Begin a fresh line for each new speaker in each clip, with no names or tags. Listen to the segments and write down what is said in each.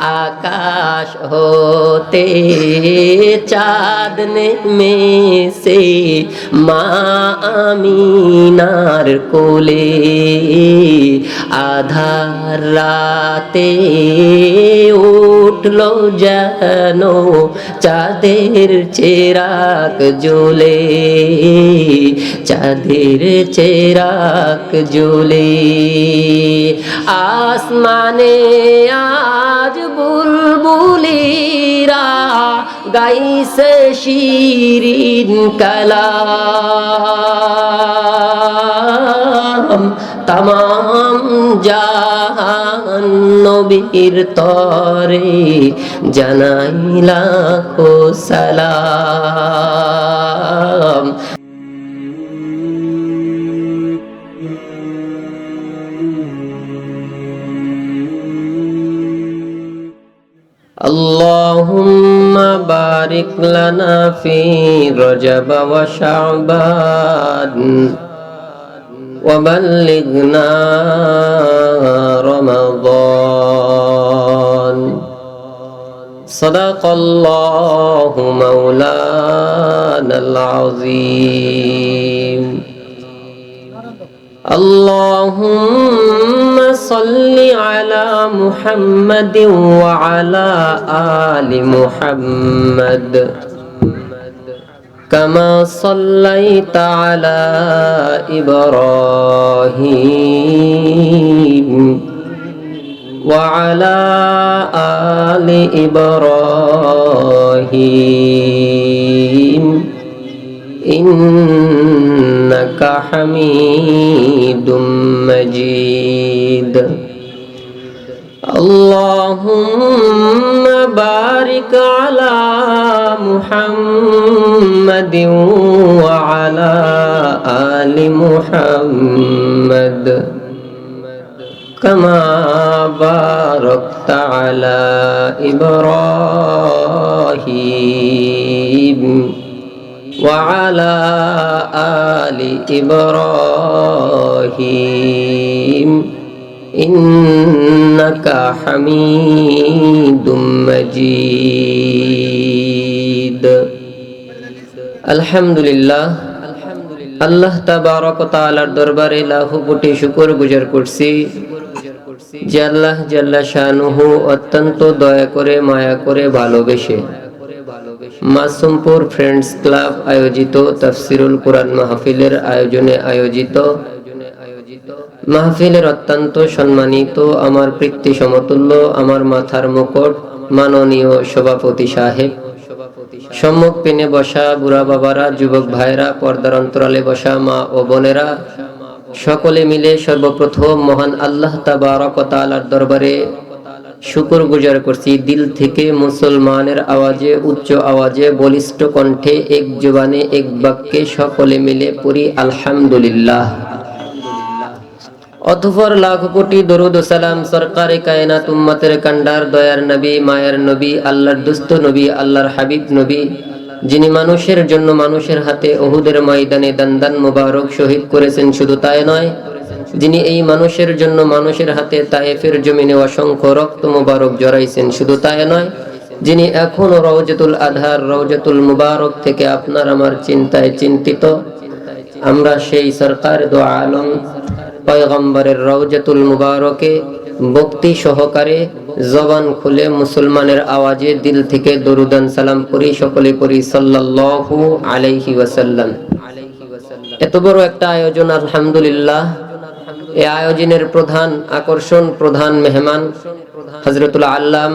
आकाश होते चाँद नेमेছে মা আমিনার কোলে আধার রাতে উঠলো যেন চাঁদের চেরাগ জ্বলে চাঁদের চেরাগ জ্বলে আসমানে আজ বুলবুলিরা গাইছে শিরিন কালাম तमाम জাহান নবীর তরে জানাই লাখো সালাম। اللهم بارك لنا في رجب وشعبان وبلغنا رمضان صدق الله مولانا العظيم اللهم صل على محمد وعلى آل محمد كما صليت على إبراهيم وعلى آل إبراهيم إنك حميد مجيد اللهم بارك على محمد وعلى آل محمد كما باركت على إبراهيم وعلى آل إبراهيم إنك حميد مجيد الحمد لله আল্লাহ তাবারক ওয়া তাআলার দরবারে লাখো কোটি শুকর গুজার করছি যে আল্লাহ জাল্লা শানুহু অত্যন্ত দয়া করে মায়া করে ভালোবেসে মাসুমপুর ফ্রেন্ডস ক্লাব আয়োজিত তাফসিরুল কুরআন মাহফিলের আয়োজনে আয়োজিত মাহফিলের অত্যন্ত সম্মানিত আমার পিতৃ সমতুল্য আমার মাথার মুকুট মাননীয় সভাপতি সাহেব, সম্মুখ পেনে বসা বুড়া বাবারা, যুবক ভাইরা, পর্দার অন্তরালে বসা মা ও বোনেরা, সকলে মিলে সর্বপ্রথম মহান আল্লাহ তাবারক ওয়া তাআলার দরবারে শুকর গুজার করছি দিল থেকে, মুসলমানের আওয়াজে, উচ্চ আওয়াজে, বলিষ্ঠ কণ্ঠে, এক জবানে, এক বাক্যে সকলে মিলে পড়ি আলহামদুলিল্লাহ। অতঃপর লাখ কোটি দরুদ ও সালাম সরকারে কায়নাত উম্মতের কান্ডার দয়ার নবী, মায়ের নবী, আল্লাহর দুস্থ নবী, আল্লাহর হাবিব নবী, যিনি মানুষের জন্য মানুষের হাতে উহুদের ময়দানে দান্দান মুবারক শহীদ করেছেন, শুধু তাই নয়, যিনি এই মানুষের জন্য মানুষের হাতে তায়েফের জমিনে অসংখ্য রক্ত মুবারক জড়াইছেন, শুধু তাই নয়, যিনি এখনো রওজাতুল আদহার রওজাতুল মুবারক থেকে আপনার আমার চিন্তায় চিন্তিত। আমরা সেই সরকার দো আলম পয়গম্বরের রওজাতুল মুবারকে ভক্তি সহকারে জবান খুলে মুসলমানের আওয়াজে দিল থেকে দরুদান সালাম করি, সকলে করি সাল্লাল্লাহু আলাইহি ওয়াসাল্লাম। এত বড় একটা আয়োজন আলহামদুলিল্লাহ। এই আয়োজনের প্রধান আকর্ষণ, প্রধান মেহমান হযরতুল আল্লাম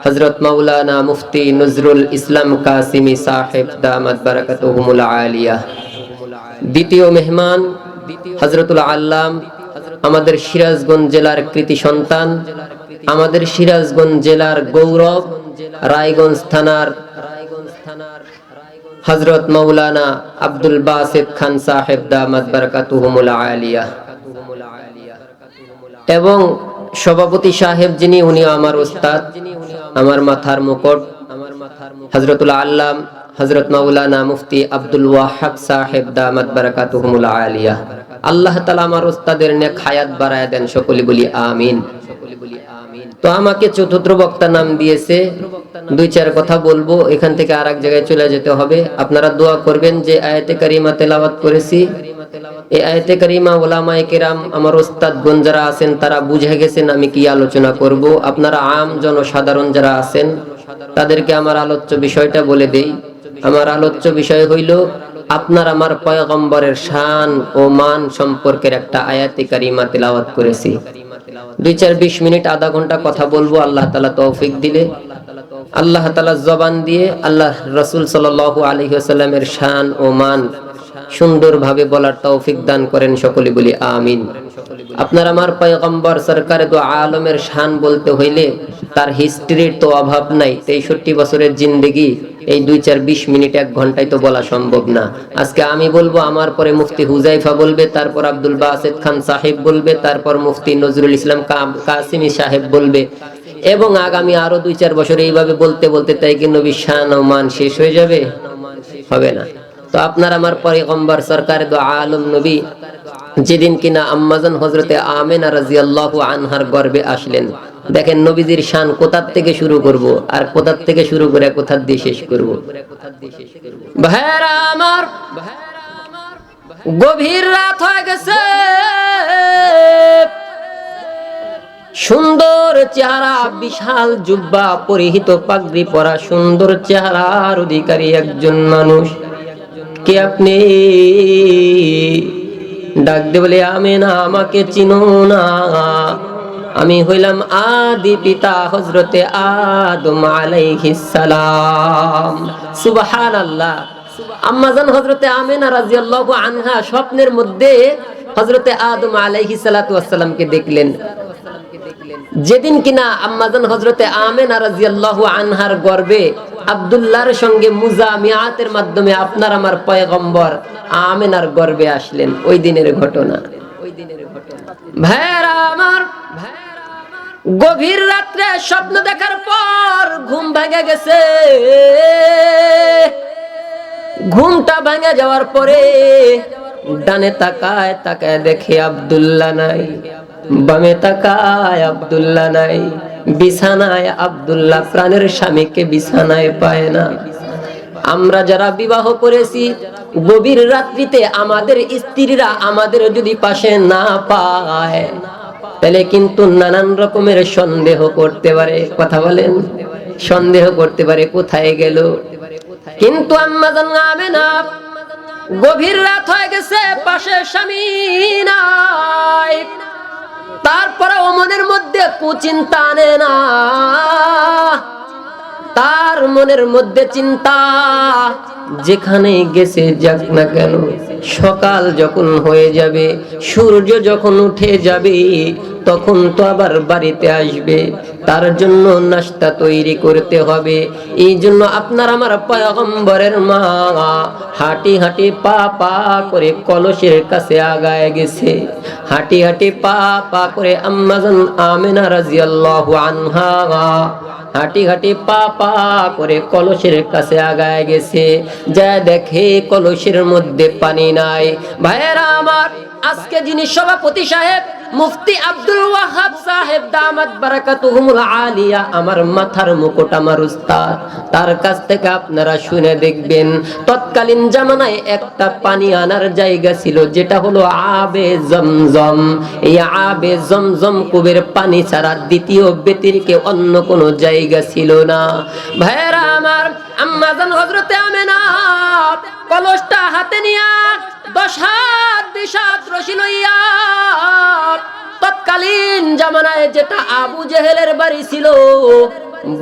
হযরত মাওলানা মুফতি নজরুল ইসলাম কাসিমি সাহেব দামাত বারাকাতুহুমুল আলিয়া। দ্বিতীয় মেহমান হযরতুল আল্লাম আমাদের সিরাজগঞ্জ জেলার কৃতি সন্তান, আমাদের সিরাজগঞ্জ জেলার গৌরব, রায়গঞ্জ থানার হযরত মাওলানা আব্দুল বাসিত খান সাহেব দামাত বারাকাতুহুমুল আলিয়া। এবং সভাপতি সাহেব যিনি, উনি আমার উস্তাদ, আমার মাথার মুকুট, হযরতুল আল্লাম হযরত মাওলানা মুফতি আব্দুল ওয়াহাব সাহেব দামাত বারাকাতুহুমুল আলিয়া। আল্লাহ তাআলা আমার উস্তাদের নেক হায়াত বাড়ায় দেন, সকলে বলি আমিন। তো আমাকে চতুর্থ বক্তা নাম দিয়েছে, দুই চার কথা বলবো, এখান থেকে আরেক জায়গায় চলে যেতে হবে। আপনারা দোয়া করবেন যে আয়াতে কারিমা তেলাওয়াত করেছি, এই আয়াতে কারিমা ওলামায়ে কেরাম আমার ওস্তাদগণ যারা আছেন তারা বুঝে গেছেন আমি কি আলোচনা করব। আপনারা আম জনসাধারণ যারা আছেন তাদেরকে আমার আলোচ্য বিষয়টা বলে দেই। আমার আলোচ্য বিষয় হইল আপনার আমার পয়গম্বরের শান ও মান সম্পর্কের একটা আয়াতে কারিমা তেলাওয়াত করেছি। 2-4-20 মিনিট আধা ঘন্টা কথা বলবো আল্লাহ তাআলা তৌফিক দিলে। আল্লাহ তাআলা জবান দিয়ে আল্লাহ রাসূল সাল্লাল্লাহু আলাইহি ওয়াসাল্লামের শান ও মান সুন্দরভাবে বলার তৌফিক দান করেন, সকলে বলি আমিন। আপনার আমার পয়গম্বর সরকারে দু আলমের শান বলতে হইলে তার হিস্ট্রির তো অভাব নাই। 63 বছরের জিন্দেগি এই 2-4-20 মিনিট 1 ঘন্টায় তো বলা সম্ভব না। আজকে আমি বলবো, আমার পরে মুফতি হুজাইফা বলবে, তারপর আব্দুল বাসিত খান সাহেব বলবে, তারপর মুফতি নজরুল ইসলাম কাসিমি সাহেব বলবে, এবং আগামী আরো 2-4 বছর এইভাবে বলতে বলতে তাই কি নবী শান ও মান শেষ হয়ে যাবে? হবে না। তো আপনার আমার পয়গম্বর সরকারে দু আলম নবী যেদিন কিনা আম্মাজান হযরতে আমিনা রাদিয়াল্লাহু আনহার গর্ভে আসলেন, দেখেন নবীজির শান কোথার থেকে শুরু করব আর কোথার থেকে শুরু করে কোথার দিয়ে শেষ করব। ভাইরা আমার, গভীর রাত হয়ে গেছে, সুন্দর চেহারা, বিশাল জুব্বা পরিহিত, পাগড়ি পরা, সুন্দর চেহারার অধিকারী একজন মানুষ। কে আপনি? ডাক দে বলে, আমিনা আমাকে চিনো না? আমি হইলাম আদি পিতা হযরতে আদম আলাইহিস সালাম। সুবহানাল্লাহ। আম্মাজান হযরতে আমিনা রাদিয়াল্লাহু আনহা স্বপ্নের মধ্যে হযরতে আদম আলাইহিস সালাতু ওয়াস সালামকে দেখলেন। যেদিন কিনা আম্মাজান হযরতে আমিনা রাদিয়াল্লাহু আনহার গর্ভে আব্দুল্লাহর সঙ্গে মুজামিয়াতের মাধ্যমে আপনার আমার পয়গম্বর আমিনার গর্ভে আসলেন, ওই দিনের ঘটনা। ভাইরা আমার, গভীর রাত্রে স্বপ্ন দেখার পর ঘুম ভেঙে গেছে। ঘুমটা ভেঙে যাওয়ার পরে ডানে তাকায় তাকায় দেখে আব্দুল্লাহ নাই, বামে তাকায় আব্দুল্লাহ নাই, বিছানায় আব্দুল্লাহ প্রাণের স্বামীকে বিছানায় পায় না। আমরা যারা বিবাহ করেছি, গভীর রাত্রিতে আমাদের স্ত্রীরা আমাদের যদি পাশে না পায় তাহলে কিন্তু নানান রকমের সন্দেহ করতে পারে। কথা বলেন, সন্দেহ করতে পারে কোথায় গেল। কিন্তু আম্মাজান আমিনা, গভীর রাত হয়ে গেছে, পাশে স্বামী নাই, তারপরেও মনের মধ্যে কুচিন্তা আনে না। তার মনের মধ্যে চিন্তা, যেখানে গেছে যাক না কেন, সকাল যখন হয়ে যাবে, সূর্য যখন উঠে যাবে, তখন তো আবার বাড়িতে আসবে, তার জন্য নাস্তা তৈরি করতে হবে। এই জন্য আপনার আমার পয়গম্বরের মা হাঁটি হাঁটি পা পা করে কলসের কাছে আগায় গেছে। হাঁটি হাঁটি পা পা করে আম্মাজান আমিনা রাদিয়াল্লাহু আনহা হাঁটি হাঁটি পা পা করে কলসের কাছে আগায় গেছে। যা দেখে কলসের মধ্যে পানি নাই। ভাইয়েরা আমার, আজকে যিনি সভাপতি সাহেব মুফতি আব্দুল ওয়াহাব সাহেব দামাত বারাকাতুহুমুল আলিয়া, আমার মাথার মুকুট, আমার উস্তাদ, তার কাছ থেকে আপনারা শুনে দেখবেন, তৎকালীন জামানায় একটা পানি আনার জায়গা ছিল যেটা হলো আবে জমজম। এই আবে জমজম কুবের পানি ছাড়া দ্বিতীয় ব্যতিরেকে অন্য কোনো জায়গা ছিল না। ভাইয়েরা আমার, আম্মাজান হযরতে আমিনা কলসটা হাতে নিয়া 10 হাত 20 হাত রশি লইয়া, তৎকালীন জামানায় যেটা আবু জেহেলের বাড়ি ছিল,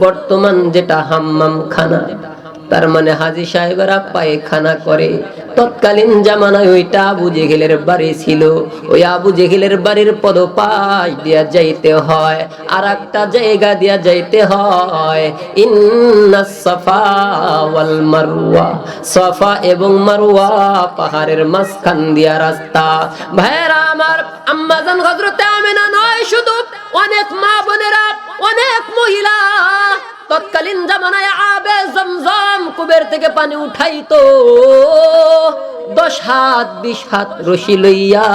বর্তমান যেটা হাম্মাম খানা, তার মানে হাজী সাহেবেরা পায়খানা করে, তৎকালীন জামানায় ওইটা আবু জেহেলের বাড়ি ছিল। ওই আবু জেহেলের বাড়ির পদপাশ দিয়া যাইতে হয়, আর একটা জায়গা দিয়া যাইতে হয়, ইন্নাস সাফা ওয়াল মারওয়া, সাফা এবং মারওয়া পাহাড়ের মাঝখান দিয়া রাস্তা। ভাইরা আমার, আম্মাজান হযরতে আমিনা নয় শুধু, অনেক মা বোনেরা, অনেক মহিলা তৎকালীন জামানায় আবে জমজম কুবের থেকে পানি উঠাইতো, 10 হাত 20 হাত রশি লইয়া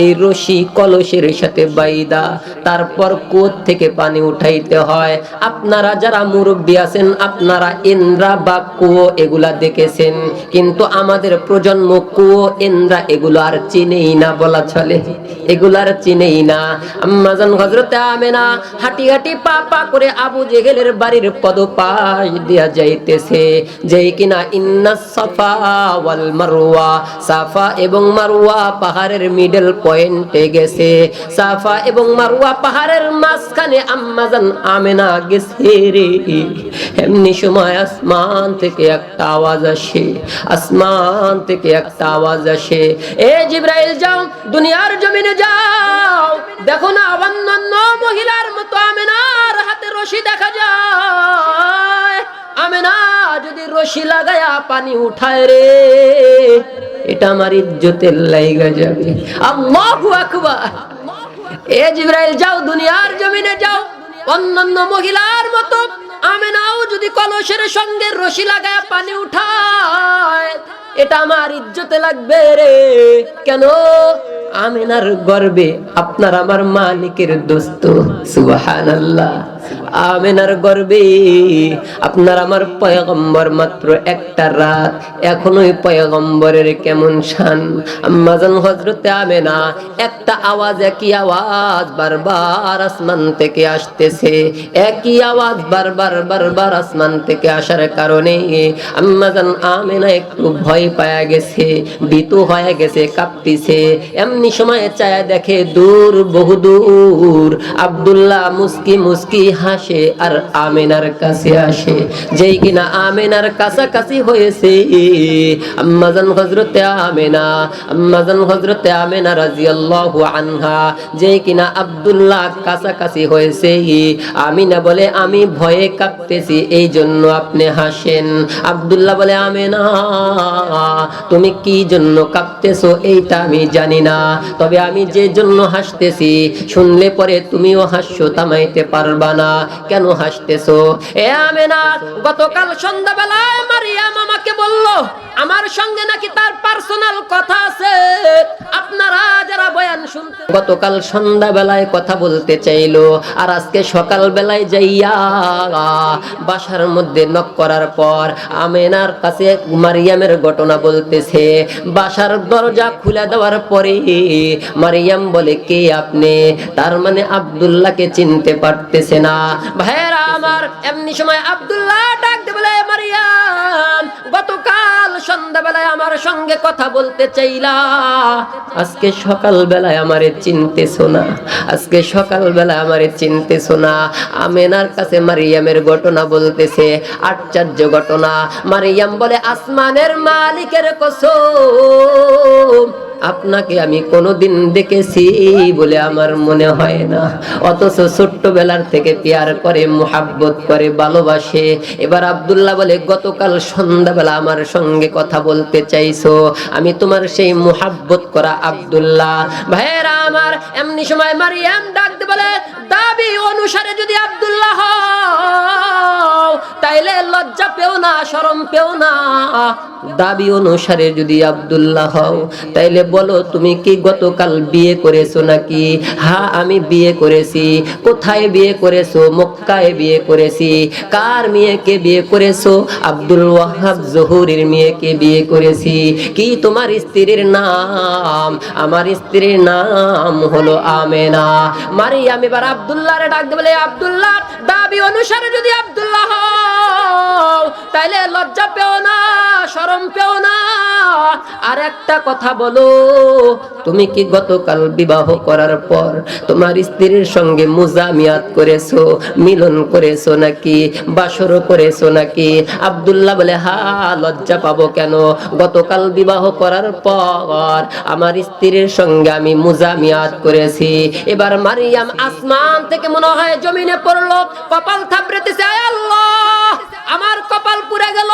এই রশি কলসের সাথে বাইদা তারপর কুয়ো থেকে পানি উঠাইতে হয়। আপনারা যারা মুরব্বী আছেন আপনারা ইন্দ্রা বা কুয়ো এগুলা দেখেছেন, কিন্তু আমাদের প্রজন্ম কুয়ো ইন্দ্রা এগুলো আর চিনেই না বলা চলে, এগুলার চিনেই না। আম্মাজান হযরতে আমেনা হাঁটি হাঁটি পা পা করে আবু জেহেলের বাড়ির পদপাশ দিয়া যাইতেছে, যেই কিনা ইন্নাস সাফা ওয়াল মারওয়া, সাফা এবং মারওয়া পাহাড়ের মিডল পয়েন্টে গেছে। সাফা এবং মারওয়া পাহাড়ের মাঝখানে আম্মাজান আমেনা গেছে রে। এমনি সময় আসমান থেকে একটা আওয়াজ আসে, আসমান থেকে একটা আওয়াজ আসে, এ জিবরাইল যাও দুনিয়ার জমিনে যাও, দেখো না অন্যান্য মহিলার মতো আমেনার হাতে রশি দেখা যায়। আমেনা যদি রশি লাগায়া পানি উঠায় রে, এটা আমার ইজ্জতের লাইগা যাবে। আল্লাহু আকবার। এ জিবরাইল যাও দুনিয়ার জমিনে যাও, অন্যান্য মহিলার মতো আমেনাও যদি কলসের সঙ্গে রশি লাগায়া পানি উঠায়, এটা আমার ইজ্জতে লাগবে রে। কেন? আমেনার গর্বে আপনার আমার মালিকের দোস্ত। সুবহানাল্লাহ। আমেনার গর্বে আপনার আমার পয়গম্বর মাত্র একটা রাত, এখনোই পয়গম্বরের কেমন শান। আম্মাজান হযরতে আমেনা একটা আওয়াজ, একই আওয়াজ বারবার আসমান থেকে আসতেছে, একই আওয়াজ বারবার বারবার আসমান থেকে আসার কারণে আম্মাজান আমেনা একটু ভয় পায়া গেছে, ভীতু হয়ে গেছে, কাঁপতিছে। এমনি সময় চায়া দেখে দূর, বহু দূর আব্দুল্লাহ মুস্কি মুস্কি হাসে আর আমেনার কাছে আসে, যেই কিনা আমেনার কাছাকাছি হয়েছে আম্মাজান হযরতে আমেনা। আম্মাজান হযরতে আমেনা রাদিয়াল্লাহু আনহা, যেই কিনা আব্দুল্লাহ কাছাকাছি হয়েছে। আমিনা বলে আমি ভয়ে কাঁপতেছি, এই জন্য আপনি হাসেন। আব্দুল্লাহ বলে আমেনা তুমি কি জন্য কাঁপতেছো এইটা আমি জানি না, তবে আমি যে জন্য হাসতেছি শুনলে পরে তুমিও হাস্য থামাইতে পারবা না। কেন হাসতেছো? এ আমেনা, গতকাল সন্ধ্যাবেলায় মারিয়াম আমাকে বলল আমার সঙ্গে নাকি তার পার্সোনাল কথা আছে। আপনারা যারা বয়ান শুনতে গতকাল সন্ধ্যাবেলায় কথা বলতে চাইলো, আর আজকে সকাল বেলায় যাইয়া বাসার মধ্যে নক করার পর আমেনার কাছে মারিয়ামের ঘটনা বলতেছে। বাসার দরজা খুলে দেওয়ার পরে মারিয়াম বলে কে আপনি? তার মানে আব্দুল্লাহকে চিনতে পারতেছে না। ভাইরা আমার, এমনি সময় আব্দুল্লাহ ডাক দিয়ে বলে মারিয়াম গতকাল সন্ধ্যাবেলায় আমার সঙ্গে কথা বলতে চাইলা, আজকে সকাল বেলায় আমারে চিনতেছো না, আজকে সকাল বেলায় আমারে চিনতেছো না। আমেনার কাছে মারিয়ামের ঘটনা বলতেছে, আশ্চর্য ঘটনা। মারিয়াম বলে আসমানের মালিকের কসম, আপনাকে আমি কোনোদিন দেখেছি বলে আমার মনে হয় না, অথচ ছোট্টবেলার থেকে প্যার করে, মুহাব্বত করে, ভালোবাসে। এবার আব্দুল্লাহ বলে গতকাল সন্ধ্যাবেলা আমার সঙ্গে কথা বলতে চাইছো, আমি তোমার সেই মুহাব্বত করা আব্দুল্লাহ। ভাইরা আমার, এমনি সময় মারিয়াম ডাক দিয়ে বলে দাবি অনুসারে যদি আব্দুল্লাহ হও তাইলে লজ্জা পেও না, শরম পেও না। দাবি অনুসারে যদি আব্দুল্লাহ হও তাইলে বলো তুমি কি গতকাল বিয়ে করেছো নাকি? হ্যাঁ আমি বিয়ে করেছি। কোথায় বিয়ে করেছো? মক্কায় বিয়ে করেছি। কার মেয়েকে বিয়ে করেছো? আব্দুল ওয়াহাব জহুরীর মেয়েকে বিয়ে করেছি। কি তোমার স্ত্রীর নাম? আমার স্ত্রীর নাম হলো আমেনা। মারিয়াম এবার আব্দুল্লাহরে ডাক দিয়ে বলে আব্দুল্লাহ, দাবি অনুসারে যদি আব্দুল্লাহ হও তাইলে লজ্জা পেও না, শরম পেও না। আর একটা কথা বলো, তুমি কি গতকাল বিবাহ করার পর তোমার স্ত্রীর সঙ্গে মুজামিয়াত করেছো, মিলন করেছো নাকি, বাসর করেছো নাকি? আব্দুল্লাহ বলে হ্যাঁ, লজ্জা পাবো কেন? গতকাল বিবাহ করার পর আমার স্ত্রীর সঙ্গে আমি মুজামিয়াত করেছি। এবার মারিয়াম আসমান থেকে মনে হয় জমিনে পড়লো, কপাল থাপড়েতেছে, আয় আল্লাহ আমার কপাল পুড়ে গেল।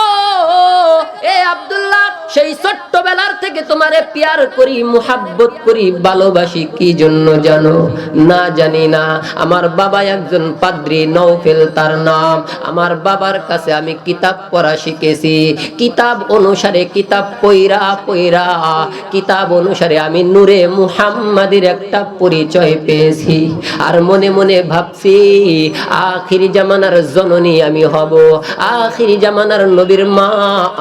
এ আব্দুল্লাহ সেই ছোট্টবেলার থেকে থেকে তোমারে প্যার করি, মুহাব্বত করি, ভালোবাসি কি জন্য জানো? না জানি না। আমার বাবা একজন পাদ্রী, নওফেল তার নাম। আমার বাবার কাছে আমি কিতাব পড়া শিখেছি। কিতাব অনুসারে, কিতাব পইরা পইরা কিতাব অনুসারে আমি নূরে মুহাম্মাদির একটা পরিচয় পেয়েছি। আর মনে মনে ভাবছি আখিরি জামানার জননী আমি হব, আখিরি জামানার নবীর মা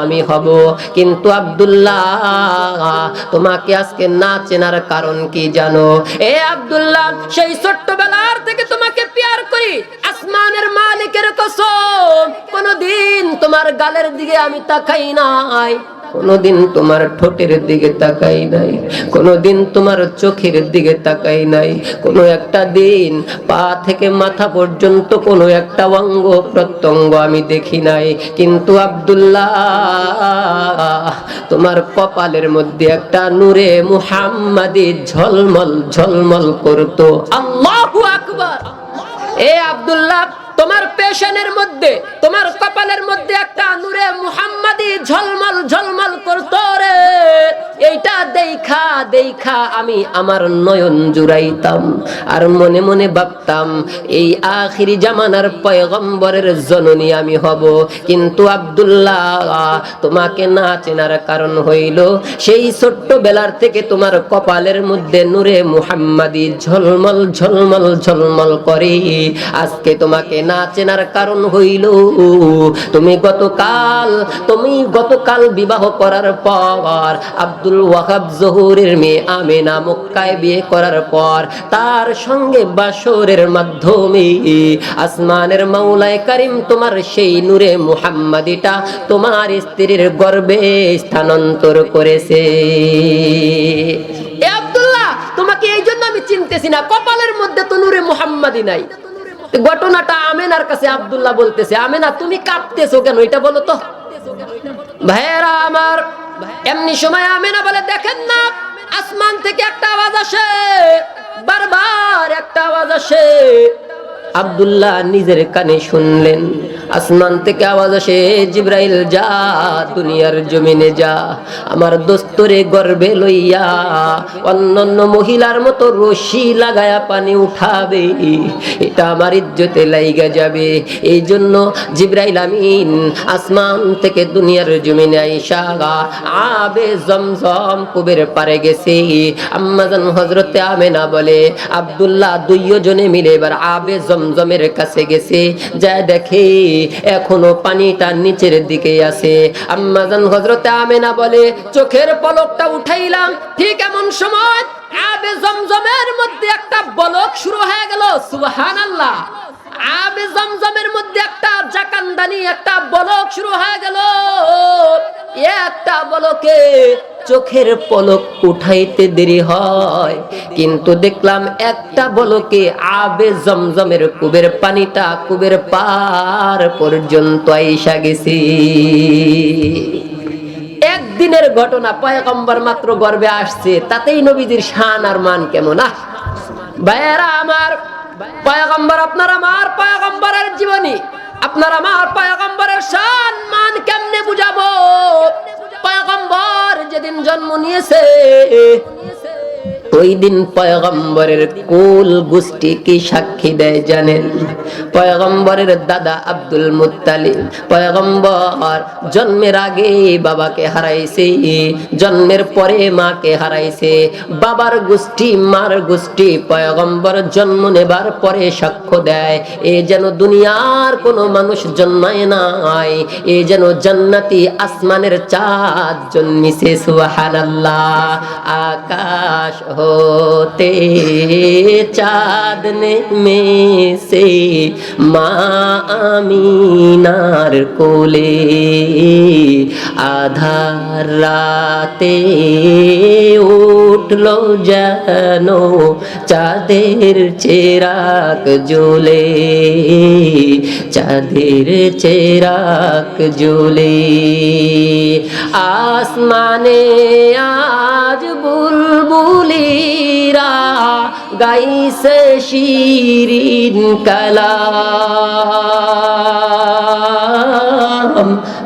আমি হব। কিন্তু আব্দুল্লাহ, তোমাকে আজকে না চেনার কারণ কি জানো? এ আব্দুল্লাহ, সেই ছোট্টবেলার থেকে তোমাকে প্যার করি, আসমানের মালিকের কসম, কোনদিন তোমার গালের দিকে আমি তাকাই নাই, কোনদিন তোমার ঠোঁটের দিকে তাকাই নাই, কোনদিন তোমার চোখের দিকে তাকাই নাই। কোনো একটা দিন পা থেকে মাথা পর্যন্ত কোনো একটা অঙ্গ প্রত্যঙ্গ আমি দেখি নাই। কিন্তু আব্দুল্লাহ, তোমার কপালের মধ্যে একটা নূরে মুহাম্মাদি ঝলমল ঝলমল করতো। আল্লাহু আকবার। এ আব্দুল্লাহ, তোমার পেশনের মধ্যে, তোমার কপালের মধ্যে একটা নূরে মুহাম্মাদি ঝলমল ঝলমল করতো রে। এইটা দেখা দেখা আমি আমার নয়ন জুড়াইতাম আর মনে মনে ভাবতাম এই আখিরি জামানার পয়গম্বরের জননী আমি হব। কিন্তু আব্দুল্লাহ, তোমাকে না চেনার কারণ হইল সেই ছোট্ট বেলার থেকে তোমার কপালের মধ্যে নূরে মুহাম্মাদি ঝলমল ঝলমল ঝলমল করে। আজকে তোমাকে না চেনার কারণ হইল তুমি গতকাল বিবাহ করার পর আব্দুল ওয়াহাব জহুরের মেয়ে আমেনা মক্কায় বিয়ে করার পর তার সঙ্গে বাসরের মাধ্যমে আসমানের মাওলায়ে কারীম তোমার সেই নূরে মুহাম্মাদিটা তোমার স্ত্রীর গর্ভে স্থানান্তর করেছে। এ আব্দুল্লাহ, তোমাকে এই জন্য আমি চিনতেছি না, কপালের মধ্যে তো নূরে মুহাম্মাদি নাই। ঘটনাটা আমেনার কাছে আব্দুল্লাহ বলতেছে, আমেনা তুমি কাঁপতেছো কেন এটা বলো তো। ভাইয়েরা আমার, এমনি সময় আমেনা বলে, দেখেন না আসমান থেকে একটা আওয়াজ আসে, বারবার একটা আওয়াজ আসে। আব্দুল্লাহ নিজের কানে শুনলেন, আসমান থেকে আওয়াজ আসে, জিবরাইল যা দুনিয়ার জমিনে যা, আমার দোস্তরে গর্বে লইয়া অন্যান্য মহিলার মতো রশি লাগায়া পানি উঠাবে, এটা আমার ইজ্জতে লাইগা যাবে। এই জন্য জিবরাইল আমিন আসমান থেকে দুনিয়ার জমিনে আইসা আবে জমজম কুবের পারে গেছে। আম্মাজান হযরতে আমেনা বলে, আব্দুল্লাহ দুইজনে মিলে এবার আবে জমজমের কাছে গেছে, যা দেখে এখনো পানিটা নিচের দিকে আছে। আম্মাজান হযরতে আমেনা বলে, চোখের পলকটা উঠাইলাম, ঠিক এমন সময় আবে জমজমের মধ্যে একটা বলক শুরু হয়ে গেল। সুবহানাল্লাহ। আবে জমজমের মধ্যে একটা জাকান্দানি, একটা বলক শুরু হয়ে গেল। একটা বলকে চোখের পলক উঠাইতে দেরি হয়, কিন্তু দেখলাম একটা বলকে আবে জমজমের কুবের পানিটা কুবের পার পর্যন্ত আইসা গেছে। একদিনের ঘটনা, পয়গম্বর মাত্র গর্ভে আসছে, তাতেই নবীজির শান আর মান কেমন। ভাইয়েরা আমার, পয়গম্বর আপনার আমার পয়গম্বরের জীবনী, আপনার আমার পয়গম্বরের শান মান কেমনে বুঝাবো? পয়গম্বর যেদিন জন্ম নিয়েছে ওই দিন পয়গম্বরের কুল গোষ্ঠী কি সাক্ষী দেয় জানেন? পয়গম্বরের দাদা আব্দুল মুত্তালিব, পয়গম্বর জন্মের আগে বাবাকে হারাইছে, জন্মের পরে মাকে হারাইছে। বাবার গোষ্ঠী মার গোষ্ঠী পয়গম্বর জন্ম নেবার পরে সাক্ষ্য দেয়, এ যেন দুনিয়ার কোনো মানুষ জন্মায় নাই, এ যেন জান্নাতি আসমানের চাঁদ জন্মিছে। সুবহানাল্লাহ। আকাশ होते चाँद में से माँ आमीनार कोले आधार राते उठलो जानो चाँदेर चेराक जोले चाँदेर चेराक जोले आसमाने आज बुलबुलीरा गाइसे शीरीन कलाम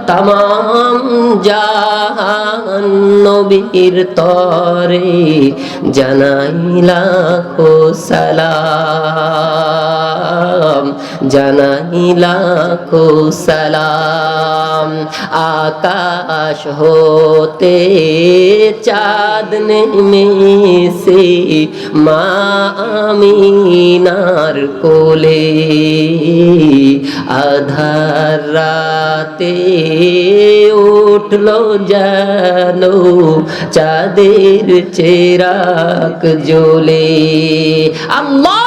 तमाम जहां নবীর তরে জানাই লাখো সালাম, জানাই লাখো সালাম। আকাশ হতে চাঁদ নেমেছে মা আমিনার কোলে, আধার রাতে উঠলো যেন চাঁদের চেরাগ জ্বলে। আল্লাহ